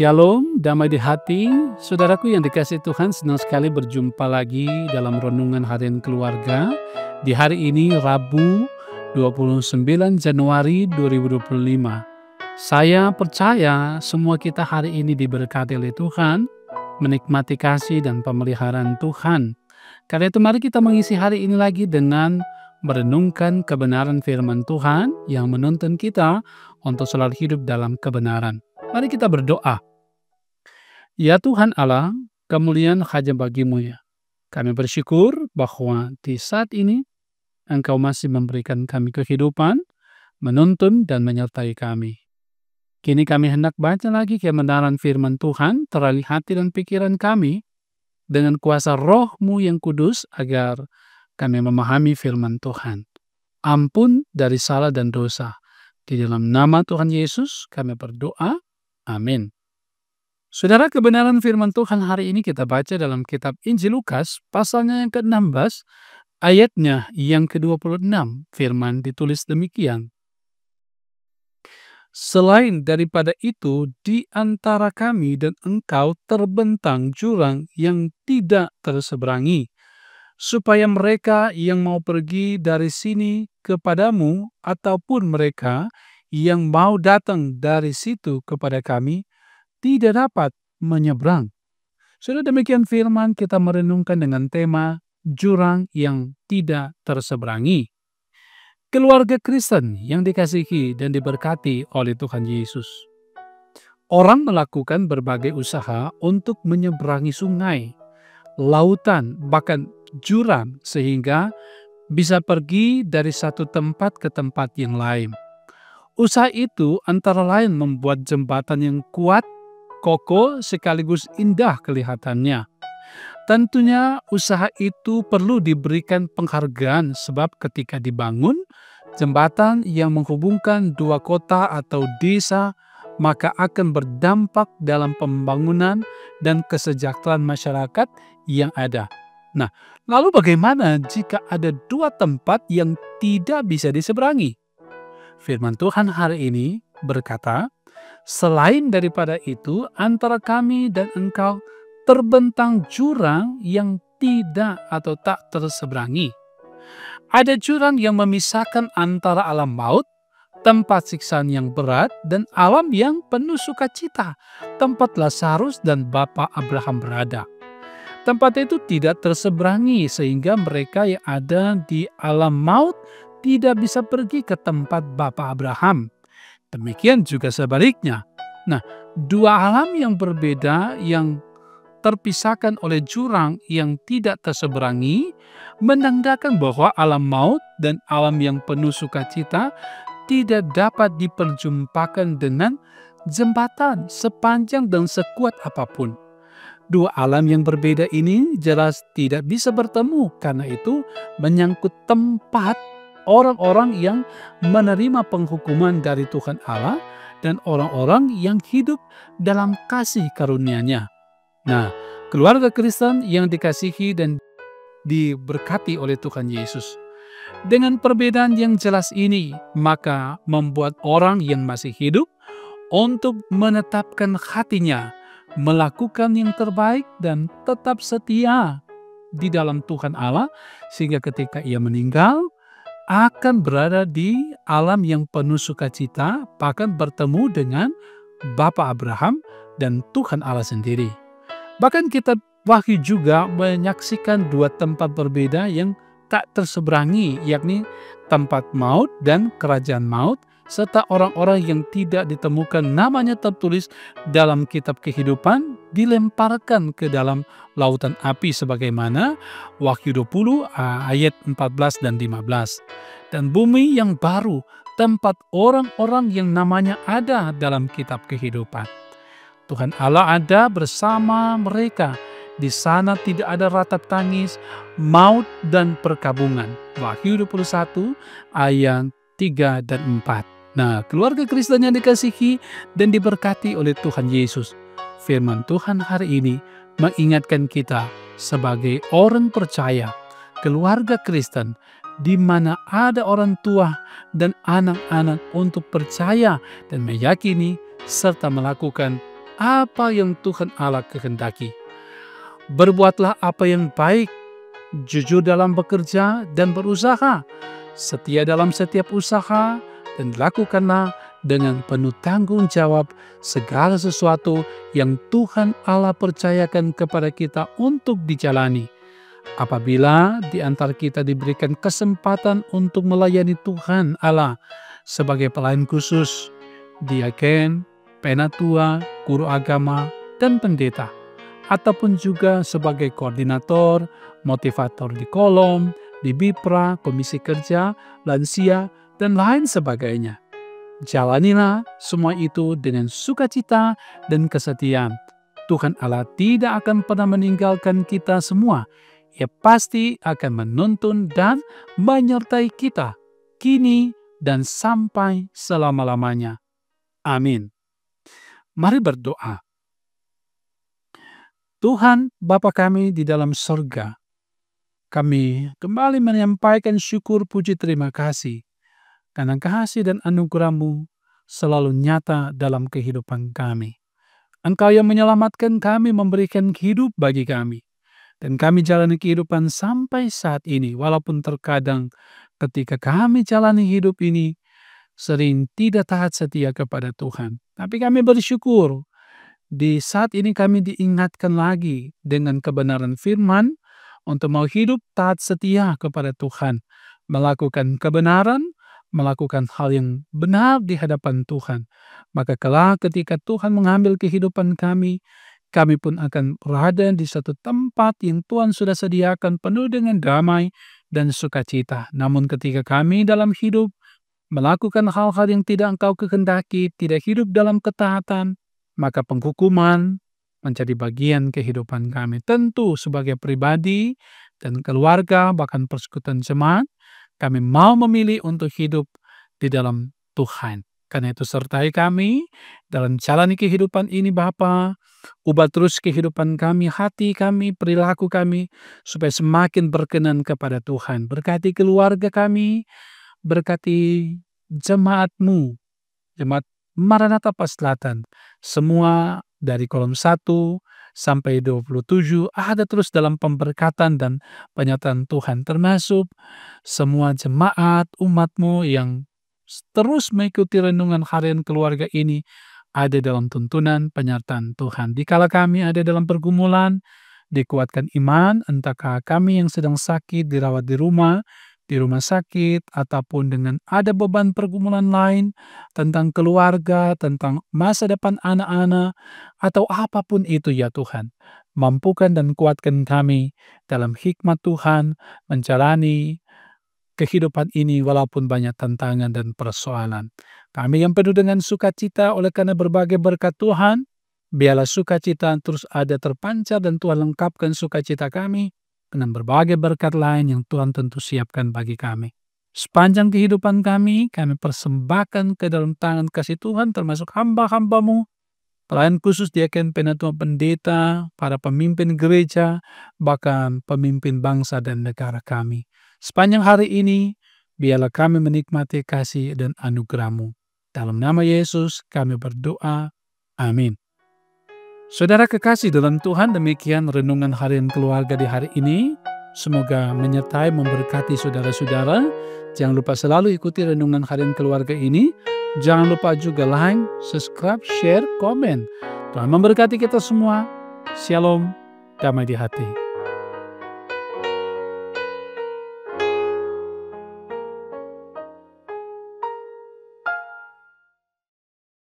Shalom, damai di hati. Saudaraku yang dikasihi Tuhan, senang sekali berjumpa lagi dalam renungan harian keluarga. Di hari ini, Rabu 29 Januari 2025. Saya percaya semua kita hari ini diberkati oleh Tuhan, menikmati kasih dan pemeliharaan Tuhan. Karena itu mari kita mengisi hari ini lagi dengan merenungkan kebenaran firman Tuhan yang menuntun kita untuk selalu hidup dalam kebenaran. Mari kita berdoa. Ya Tuhan Allah, kemuliaan hanya bagimu ya. Kami bersyukur bahwa di saat ini Engkau masih memberikan kami kehidupan, menuntun dan menyertai kami. Kini kami hendak baca lagi kebenaran firman Tuhan teralih hati dan pikiran kami dengan kuasa Roh-Mu yang kudus agar kami memahami firman Tuhan. Ampun dari salah dan dosa. Di dalam nama Tuhan Yesus kami berdoa. Amin. Saudara, kebenaran firman Tuhan hari ini kita baca dalam kitab Injil Lukas, pasalnya yang ke-16, ayatnya yang ke-26. Firman ditulis demikian. Selain daripada itu, di antara kami dan engkau terbentang jurang yang tidak terseberangi, supaya mereka yang mau pergi dari sini kepadamu, ataupun mereka yang mau datang dari situ kepada kami, tidak dapat menyeberang. Sudah demikian firman kita merenungkan dengan tema jurang yang tidak terseberangi. Keluarga Kristen yang dikasihi dan diberkati oleh Tuhan Yesus. Orang melakukan berbagai usaha untuk menyeberangi sungai, lautan, bahkan jurang sehingga bisa pergi dari satu tempat ke tempat yang lain. Usaha itu antara lain membuat jembatan yang kuat, kokoh, sekaligus indah kelihatannya. Tentunya usaha itu perlu diberikan penghargaan sebab ketika dibangun, jembatan yang menghubungkan dua kota atau desa maka akan berdampak dalam pembangunan dan kesejahteraan masyarakat yang ada. Nah, lalu bagaimana jika ada dua tempat yang tidak bisa diseberangi? Firman Tuhan hari ini berkata, selain daripada itu, antara kami dan engkau terbentang jurang yang tidak atau tak terseberangi. Ada jurang yang memisahkan antara alam maut, tempat siksaan yang berat, dan alam yang penuh sukacita, tempat Lazarus dan Bapa Abraham berada. Tempat itu tidak terseberangi sehingga mereka yang ada di alam maut tidak bisa pergi ke tempat Bapa Abraham. Demikian juga sebaliknya. Nah, dua alam yang berbeda yang terpisahkan oleh jurang yang tidak terseberangi menandakan bahwa alam maut dan alam yang penuh sukacita tidak dapat diperjumpakan dengan jembatan sepanjang dan sekuat apapun. Dua alam yang berbeda ini jelas tidak bisa bertemu karena itu menyangkut tempat orang-orang yang menerima penghukuman dari Tuhan Allah dan orang-orang yang hidup dalam kasih karunia-Nya. Nah, keluarga Kristen yang dikasihi dan diberkati oleh Tuhan Yesus. Dengan perbedaan yang jelas ini, maka membuat orang yang masih hidup untuk menetapkan hatinya, melakukan yang terbaik dan tetap setia di dalam Tuhan Allah, sehingga ketika ia meninggal, akan berada di alam yang penuh sukacita, bahkan bertemu dengan Bapa Abraham dan Tuhan Allah sendiri. Bahkan kitab Wahyu juga menyaksikan dua tempat berbeda yang tak terseberangi, yakni tempat maut dan kerajaan maut, serta orang-orang yang tidak ditemukan namanya tertulis dalam kitab kehidupan dilemparkan ke dalam lautan api sebagaimana Wahyu 20 ayat 14 dan 15. Dan bumi yang baru, tempat orang-orang yang namanya ada dalam kitab kehidupan. Tuhan Allah ada bersama mereka. Di sana tidak ada ratap tangis, maut dan perkabungan. Wahyu 21 ayat 3 dan 4. Nah, keluarga Kristen yang dikasihi dan diberkati oleh Tuhan Yesus. Firman Tuhan hari ini mengingatkan kita sebagai orang percaya, keluarga Kristen, di mana ada orang tua dan anak-anak untuk percaya dan meyakini serta melakukan apa yang Tuhan Allah kehendaki. Berbuatlah apa yang baik, jujur dalam bekerja dan berusaha, setia dalam setiap usaha, dan lakukanlah dengan penuh tanggung jawab segala sesuatu yang Tuhan Allah percayakan kepada kita untuk dijalani. Apabila di antara kita diberikan kesempatan untuk melayani Tuhan Allah sebagai pelayan khusus, diaken, penatua, guru agama, dan pendeta, ataupun juga sebagai koordinator, motivator di kolom, di BIPRA, komisi kerja, lansia, dan lain sebagainya. Jalanilah semua itu dengan sukacita dan kesetiaan. Tuhan Allah tidak akan pernah meninggalkan kita semua. Ia pasti akan menuntun dan menyertai kita, kini dan sampai selama-lamanya. Amin. Mari berdoa. Tuhan Bapa kami di dalam sorga, kami kembali menyampaikan syukur puji terima kasih karena kasih dan anugerah-Mu selalu nyata dalam kehidupan kami. Engkau yang menyelamatkan kami, memberikan hidup bagi kami. Dan kami jalani kehidupan sampai saat ini, walaupun terkadang ketika kami jalani hidup ini, sering tidak taat setia kepada Tuhan. Tapi kami bersyukur, di saat ini kami diingatkan lagi dengan kebenaran firman untuk mau hidup taat setia kepada Tuhan, melakukan kebenaran, melakukan hal yang benar di hadapan Tuhan. Maka kelak ketika Tuhan mengambil kehidupan kami pun akan berada di satu tempat yang Tuhan sudah sediakan penuh dengan damai dan sukacita. Namun ketika kami dalam hidup melakukan hal-hal yang tidak Engkau kehendaki, tidak hidup dalam ketaatan, maka penghukuman menjadi bagian kehidupan kami. Tentu sebagai pribadi dan keluarga, bahkan persekutuan jemaat, kami mau memilih untuk hidup di dalam Tuhan. Karena itu sertai kami dalam jalani kehidupan ini Bapa. Ubah terus kehidupan kami, hati kami, perilaku kami, supaya semakin berkenan kepada Tuhan. Berkati keluarga kami, berkati jemaat-Mu, jemaat Maranatha Paselatan. Semua dari kolom 1 sampai 27 ada terus dalam pemberkatan dan penyertaan Tuhan. Termasuk semua jemaat umat-Mu yang terus mengikuti renungan harian keluarga ini, ada dalam tuntunan penyertaan Tuhan. Dikala kami ada dalam pergumulan, dikuatkan iman, entahkah kami yang sedang sakit dirawat di rumah sakit, ataupun dengan ada beban pergumulan lain tentang keluarga, tentang masa depan anak-anak, atau apapun itu ya Tuhan. Mampukan dan kuatkan kami dalam hikmat Tuhan menjalani kehidupan ini walaupun banyak tantangan dan persoalan. Kami yang penuh dengan sukacita oleh karena berbagai berkat Tuhan, biarlah sukacita terus ada terpancar dan Tuhan lengkapkan sukacita kami dengan berbagai berkat lain yang Tuhan tentu siapkan bagi kami. Sepanjang kehidupan kami persembahkan ke dalam tangan kasih Tuhan, termasuk hamba-hamba-Mu, pelayan khusus diaken, penatua, pendeta, para pemimpin gereja, bahkan pemimpin bangsa dan negara kami. Sepanjang hari ini, biarlah kami menikmati kasih dan anugerah-Mu. Dalam nama Yesus kami berdoa. Amin. Saudara kekasih dalam Tuhan, demikian renungan harian keluarga di hari ini. Semoga menyertai, memberkati saudara-saudara. Jangan lupa selalu ikuti renungan harian keluarga ini. Jangan lupa juga like, subscribe, share, komen. Tuhan memberkati kita semua. Shalom, damai di hati.